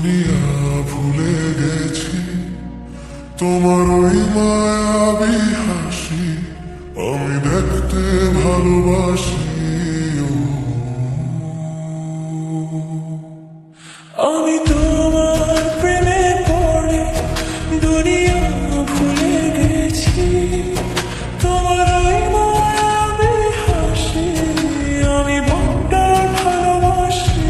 দুনিয়া ভুলে গেছি, তোমার ওই মায়াবী হাসি আমি দেখতে ভালোবাসি। আমি তোমার প্রেমে পড়ে দুনিয়া ভুলে গেছি, তোমার ওই মায়াবী হাসি আমি বড্ড ভালোবাসি।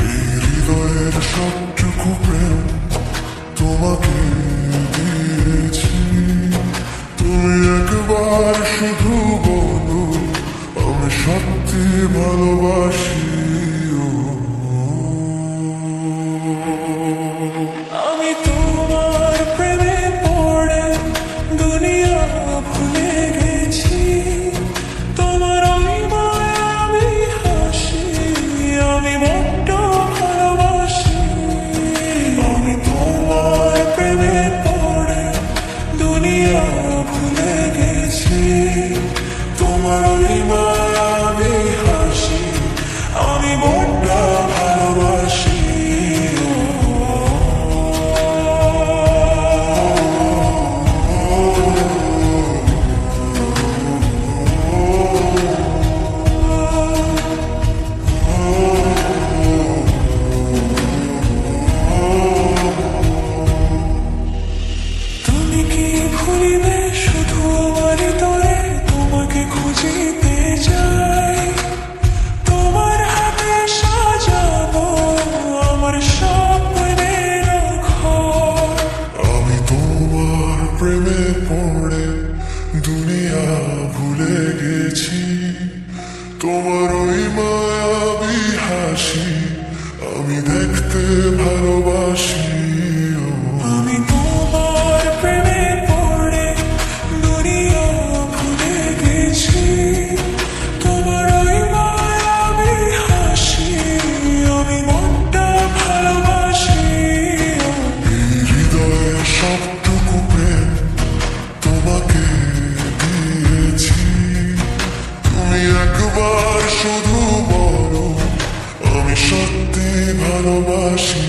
এই হৃদয়ের সবটুকু প্রেম তোমাকে দিয়েছি, তুমি একবার শুধু বলো আমি সত্যি ভালোবাসি। আমি তোমার প্রেমে পড়ে দুনিয়া ভুলে গেছি, তোমার ওই মায়াবী হাসি আমি বড্ড ভালোবাসি। আমি তোমার প্রেমে পড়ে দুনিয়া ভুলে গেছি, তোমার ওই মায়াবী হাসি আমি বড্ড ভালোবাসি। তুমি কি ভুলিবে শুধু আমার তরে তোমাকে খুঁজিতে যাই, তোমার হাতে সাজাবো আমার স্বপ্নের ঘর। আমি তোমার প্রেমে পড়ে দুনিয়া ভুলে গেছি, তোমার ওই মায়াবী হাসি আমি দেখতে ভালোবাসি। আমি তোমার প্রেমে পড়ে দুনিয়া ভুলে গেছি, তোমার ওই মায়াবী হাসি আমি বড্ড ভালোবাসি। এই হৃদয়ের সবটুকু প্রেম তোমাকে দিয়েছি, তুমি একবার শুধু বলো আমি সত্যি ভালোবাসি।